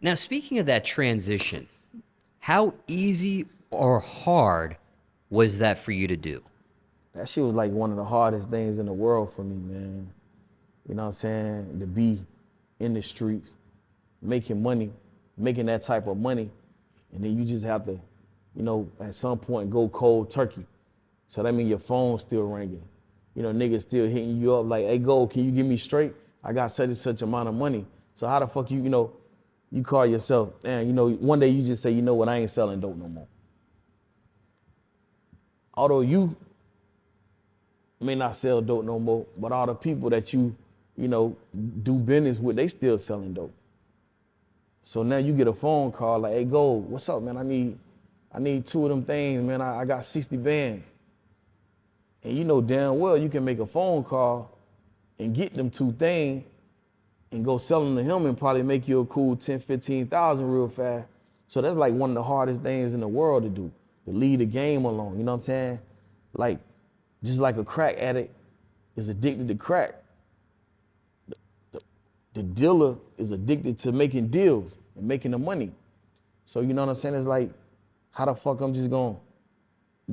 Now, speaking of that transition, how easy or hard was that for you to do? That shit was like one of the hardest things in the world for me, man. You know what I'm saying? To be in the streets, making money, making that type of money, and then you just have to, at some point go cold turkey. So that means your phone's still ringing. Niggas still hitting you up like, hey, Gold, can you give me straight? I got such and such amount of money. So how the fuck you call yourself, man, one day you just say, you know what, I ain't selling dope no more. Although you may not sell dope no more, but all the people that do business with, they still selling dope. So now you get a phone call like, hey, Gold, what's up, man? I need two of them things, man. I got 60 bands. And you know damn well you can make a phone call and get them two things and go sell them to him and probably make you a cool 10, 15,000 real fast. So that's like one of the hardest things in the world to do, to lead the game along, you know what I'm saying? Like, just like a crack addict is addicted to crack, the dealer is addicted to making deals and making the money. So you know what I'm saying? It's like, how the fuck I'm just gonna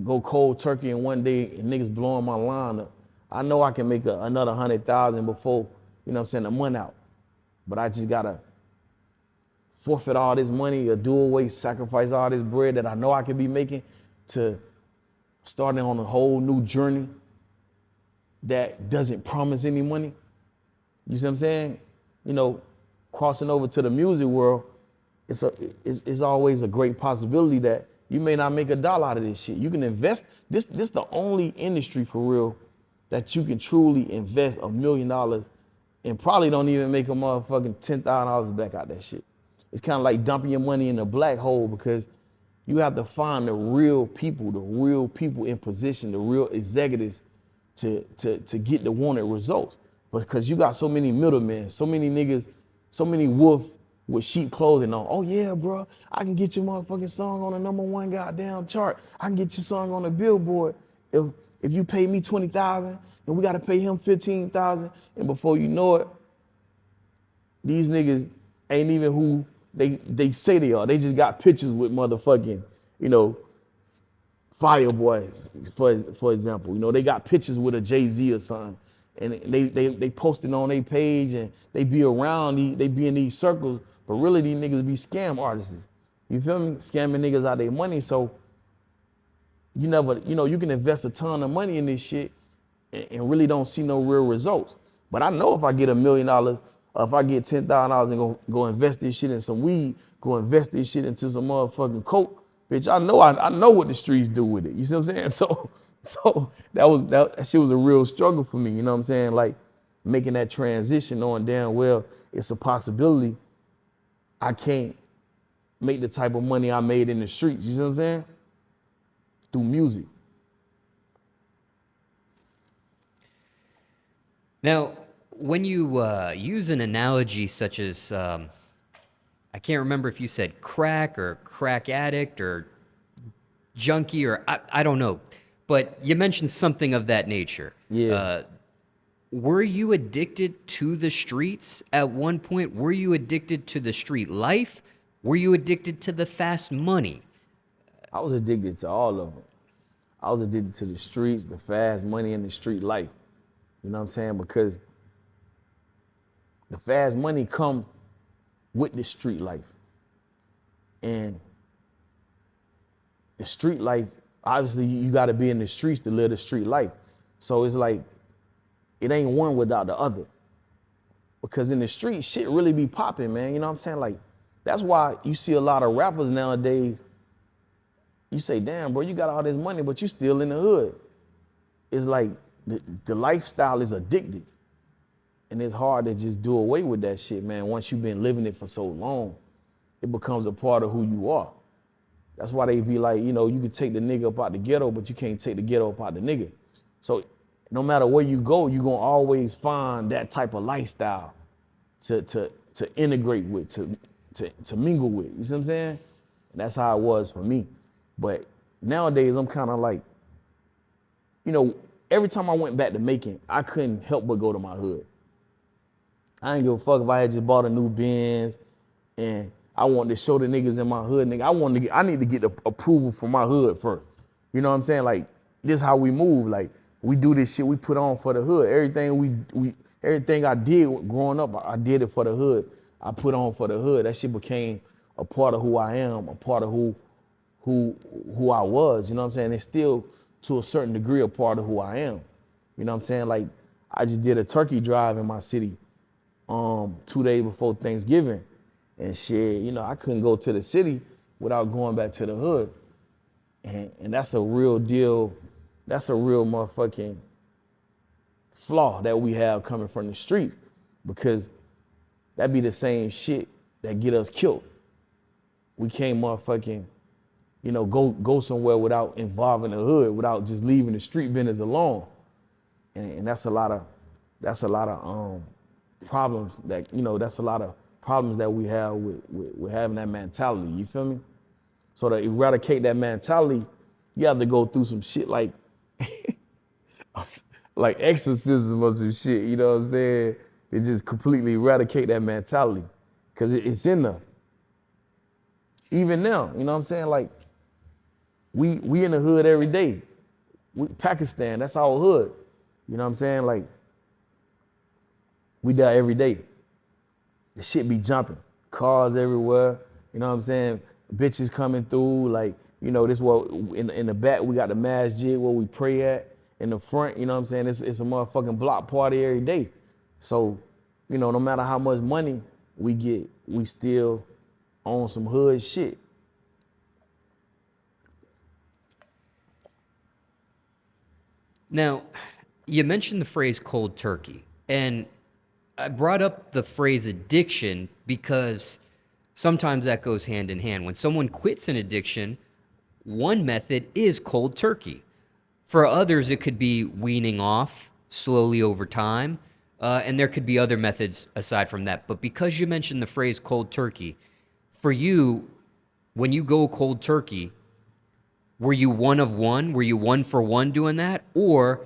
go cold turkey in one day and niggas blowing my line up? I know I can make another 100,000 before, you know what I'm saying, a month out. But I just gotta forfeit all this money or do away, sacrifice all this bread that I know I could be making to starting on a whole new journey that doesn't promise any money. You see what I'm saying? Crossing over to the music world, it's always a great possibility that you may not make $1 out of this shit. You can invest. This the only industry for real that you can truly invest $1 million and probably don't even make a motherfucking $10,000 back out that shit. It's kind of like dumping your money in a black hole because you have to find the real people in position, the real executives to get the wanted results. Because you got so many middlemen, so many niggas, so many wolves with sheep clothing on. Oh yeah, bro, I can get your motherfucking song on the #1 goddamn chart. I can get your song on the Billboard if you pay me 20,000 and we gotta pay him 15,000. And before you know it, these niggas ain't even who they say they are. They just got pictures with motherfucking, Fireboys, for example. They got pictures with a Jay-Z or something. And they post it on their page and they be around, they be in these circles, but really these niggas be scam artists. You feel me? Scamming niggas out their money. So you can invest a ton of money in this shit and really don't see no real results. But I know if I get $1 million, or if I get $10,000 and go invest this shit in some weed, go invest this shit into some motherfucking coke, bitch, I know what the streets do with it. You see what I'm saying? So that shit was a real struggle for me, you know what I'm saying? Like making that transition, knowing damn well it's a possibility I can't make the type of money I made in the streets, you see what I'm saying? Through music. Now, when you use an analogy such as, I can't remember if you said crack or crack addict or junkie or I don't know, but you mentioned something of that nature. Yeah. Were you addicted to the streets at one point? Were you addicted to the street life? Were you addicted to the fast money? I was addicted to all of them. I was addicted to the streets, the fast money, and the street life. You know what I'm saying? Because the fast money come with the street life. And the street life, obviously you gotta be in the streets to live the street life. So it's like, it ain't one without the other. Because in the street, shit really be popping, man. You know what I'm saying? Like, that's why you see a lot of rappers nowadays. You say, damn, bro, you got all this money, but you still in the hood. It's like the lifestyle is addictive. And it's hard to just do away with that shit, man. Once you've been living it for so long, it becomes a part of who you are. That's why they be like, you can take the nigga up out the ghetto, but you can't take the ghetto up out the nigga. So no matter where you go, you're gonna always find that type of lifestyle to integrate with, to mingle with. You see what I'm saying? And that's how it was for me. But nowadays I'm kind of like, every time I went back to Macon, I couldn't help but go to my hood. I ain't give a fuck if I had just bought a new Benz and I wanted to show the niggas in my hood, nigga. I need to get the approval from my hood first. You know what I'm saying? Like, this how we move. Like, we do this shit, we put on for the hood. Everything I did growing up, I did it for the hood. I put on for the hood. That shit became a part of who I am, a part of who I was. You know what I'm saying? It's still, to a certain degree, a part of who I am. You know what I'm saying? Like, I just did a turkey drive in my city 2 days before Thanksgiving. And shit, you know, I couldn't go to the city without going back to the hood. And that's a real deal. That's a real motherfucking flaw that we have coming from the street, because that be the same shit that get us killed. We can't motherfucking, you know, go somewhere without involving the hood, without just leaving the street business alone. And that's a lot of problems that, you know, that's a lot of problems that we have with having that mentality. You feel me? So to eradicate that mentality, you have to go through some shit like like exorcism or some shit, you know what I'm saying? To just completely eradicate that mentality, because it's in us. Even now, you know what I'm saying? Like, we in the hood every day. Pakistan, that's our hood. You know what I'm saying? Like, we there every day. The shit be jumping. Cars everywhere, you know what I'm saying? Bitches coming through, like, you know, this what in the back we got the masjid where we pray at. In the front, you know what I'm saying? It's a motherfucking block party every day. So, you know, no matter how much money we get, we still on some hood shit. Now, you mentioned the phrase cold turkey, and I brought up the phrase addiction because sometimes that goes hand in hand. When someone quits an addiction, one method is cold turkey. For others, it could be weaning off slowly over time, and there could be other methods aside from that. But because you mentioned the phrase cold turkey, for you, when you go cold turkey, were you one of one? Were you one for one doing that? Or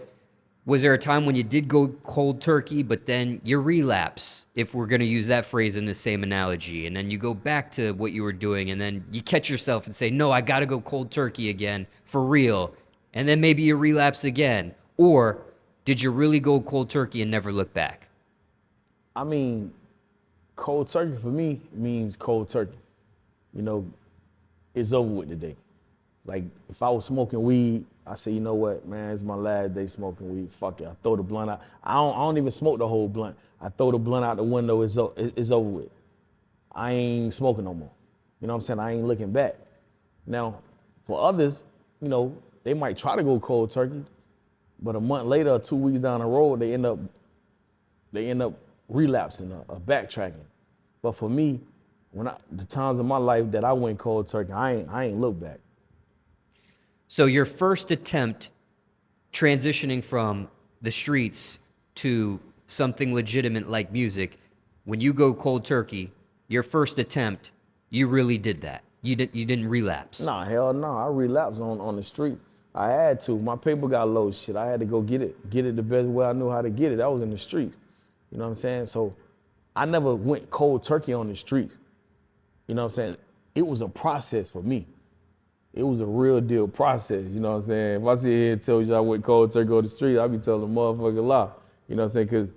was there a time when you did go cold turkey, but then you relapse, if we're going to use that phrase in the same analogy, and then you go back to what you were doing, and then you catch yourself and say, no, I got to go cold turkey again, for real, and then maybe you relapse again? Or did you really go cold turkey and never look back? I mean, cold turkey for me means cold turkey. You know, it's over with today. Like, if I was smoking weed, I say, you know what, man, it's my last day smoking weed. Fuck it, I throw the blunt out. I don't even smoke the whole blunt. I throw the blunt out the window, it's over with. I ain't smoking no more. You know what I'm saying? I ain't looking back. Now, for others, you know, they might try to go cold turkey, but a month later or 2 weeks down the road, they end up relapsing or backtracking. But for me, the times in my life that I went cold turkey, I ain't look back. So your first attempt transitioning from the streets to something legitimate like music, when you go cold turkey, your first attempt, you really did that. You didn't relapse. Nah, hell no. I relapsed on the street. I had to. My paper got low shit. I had to go get it the best way I knew how to get it. I was in the streets. You know what I'm saying? So I never went cold turkey on the streets. You know what I'm saying? It was a process for me. It was a real deal process, you know what I'm saying? If I sit here and tell you I went cold turkey on the street, I'd be telling a motherfucking lie. You know what I'm saying? Because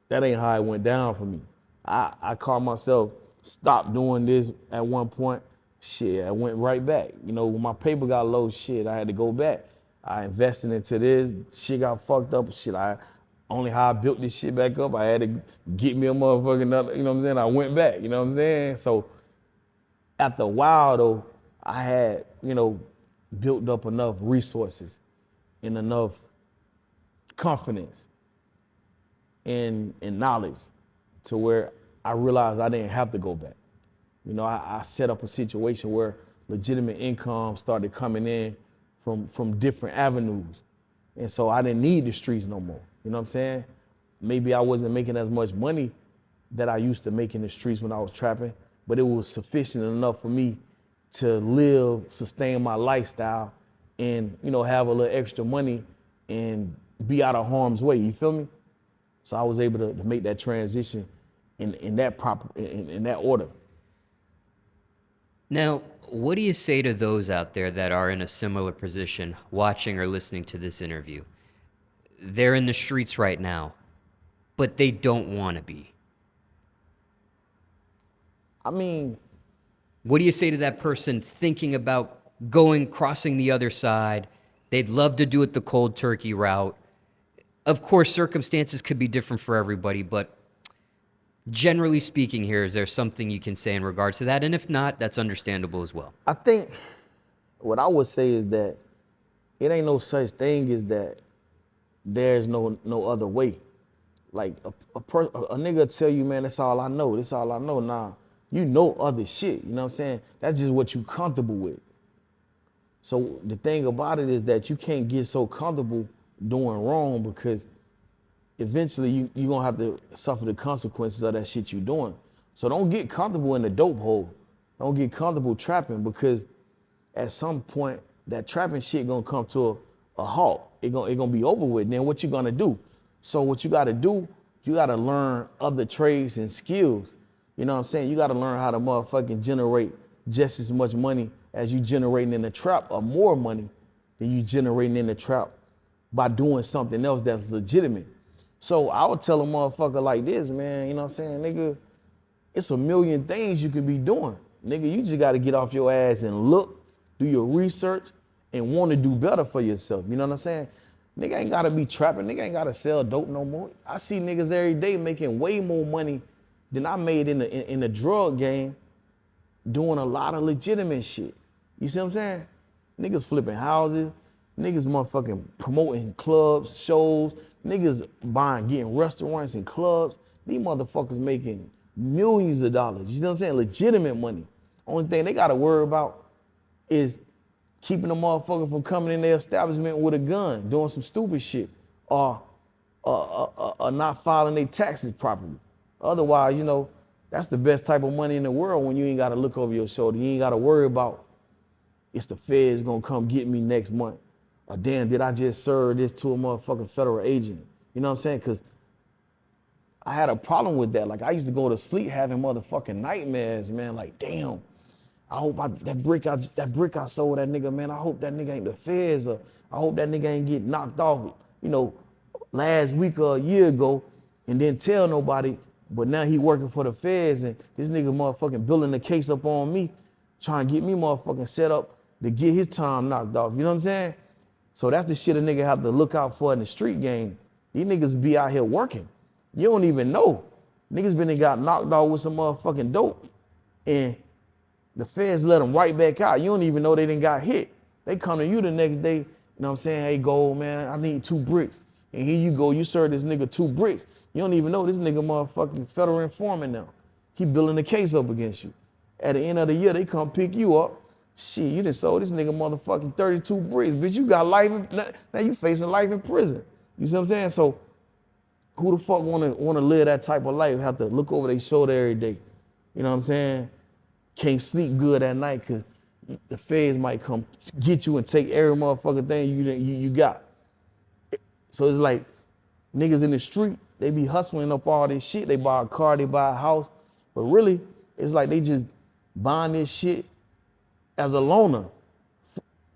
that ain't how it went down for me. I caught myself, stopped doing this at one point. Shit, I went right back. You know, when my paper got low, shit, I had to go back. I invested into this, shit got fucked up, shit, only how I built this shit back up, I had to get me a motherfucking other, you know what I'm saying? I went back, you know what I'm saying? So after a while though, I had, you know, built up enough resources and enough confidence and knowledge to where I realized I didn't have to go back. You know, I set up a situation where legitimate income started coming in from different avenues. And so I didn't need the streets no more. You know what I'm saying? Maybe I wasn't making as much money that I used to make in the streets when I was trapping, but it was sufficient enough for me to live, sustain my lifestyle, and, you know, have a little extra money and be out of harm's way. You feel me? So I was able to make that transition in that order. Now, what do you say to those out there that are in a similar position, watching or listening to this interview? They're in the streets right now, but they don't want to be. I mean, What do you say to that person thinking about crossing the other side? They'd love to do it the cold turkey route. Of course, circumstances could be different for everybody, but generally speaking here, is there something you can say in regards to that? And if not, that's understandable as well. I think what I would say is that it ain't no such thing as that there's no other way. Like a nigga tell you, man, that's all I know. That's all I know. Nah, you know other shit. You know what I'm saying? That's just what you comfortable with. So the thing about it is that you can't get so comfortable doing wrong, because eventually you gonna have to suffer the consequences of that shit you doing. So don't get comfortable in the dope hole. Don't get comfortable trapping, because at some point that trapping shit gonna come to a halt. It gonna be over with. Then what you gonna do? So what you gotta do, you gotta learn other trades and skills. You know what I'm saying? You gotta learn how to motherfucking generate just as much money as you generating in the trap, or more money than you generating in the trap, by doing something else that's legitimate. So I would tell a motherfucker like this, man, you know what I'm saying, nigga, it's a million things you could be doing. Nigga, you just gotta get off your ass and look, do your research, and want to do better for yourself. You know what I'm saying? Nigga ain't gotta be trapping, nigga ain't gotta sell dope no more. I see niggas every day making way more money than I made in the drug game, doing a lot of legitimate shit. You see what I'm saying? Niggas flipping houses, niggas motherfucking promoting clubs, shows, niggas getting restaurants and clubs. These motherfuckers making millions of dollars. You see what I'm saying? Legitimate money. Only thing they gotta worry about is keeping a motherfucker from coming in their establishment with a gun, doing some stupid shit, or not filing their taxes properly. Otherwise, you know, that's the best type of money in the world, when you ain't gotta look over your shoulder. You ain't gotta worry about, it's the feds gonna come get me next month. Or damn, did I just serve this to a motherfucking federal agent? You know what I'm saying? Because I had a problem with that. Like, I used to go to sleep having motherfucking nightmares, man. Like, damn, I hope that brick I sold that nigga, man, I hope that nigga ain't the feds, or I hope that nigga ain't get knocked off, you know, last week or a year ago, and then tell nobody. But now he working for the feds, and this nigga motherfucking building the case up on me, trying to get me motherfucking set up to get his time knocked off. You know what I'm saying? So that's the shit a nigga have to look out for in the street game. These niggas be out here working. You don't even know. Niggas been and got knocked off with some motherfucking dope, and the feds let them right back out. You don't even know they didn't got hit. They come to you the next day, you know what I'm saying? Hey, Gold, man, I need 2 bricks. And here you go, you serve this nigga 2 bricks. You don't even know this nigga motherfucking federal informant now. He building the case up against you. At the end of the year, they come pick you up. Shit, you done sold this nigga motherfucking 32 bricks. Bitch, you got life, now you facing life in prison. You see what I'm saying? So who the fuck wanna live that type of life, have to look over their shoulder every day? You know what I'm saying? Can't sleep good at night because the feds might come get you and take every motherfucking thing you got. So it's like niggas in the street, they be hustling up all this shit. They buy a car, they buy a house, but really it's like they just buying this shit as a loaner,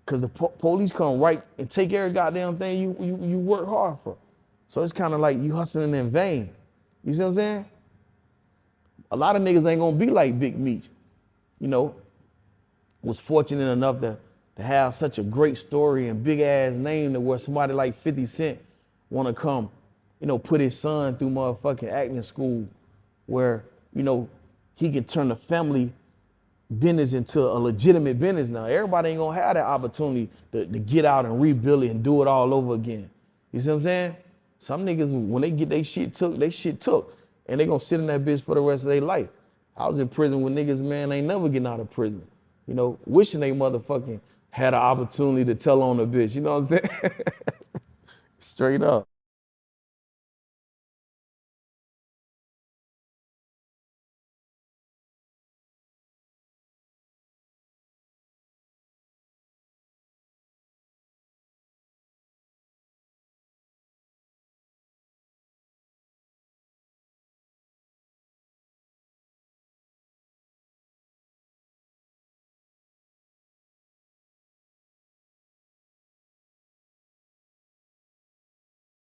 because the police come right and take every goddamn thing you work hard for. So it's kind of like you hustling in vain. You see what I'm saying? A lot of niggas ain't gonna be like Big Meech. You know, was fortunate enough to have such a great story and big ass name to where somebody like 50 Cent wanna come, you know, put his son through motherfucking acting school, where, you know, he can turn the family business into a legitimate business now. Everybody ain't gonna have that opportunity to get out and rebuild it and do it all over again. You see what I'm saying? Some niggas, when they get they shit took, and they gonna sit in that bitch for the rest of their life. I was in prison with niggas, man, they ain't never getting out of prison. You know, wishing they motherfucking had an opportunity to tell on a bitch, you know what I'm saying? Straight up.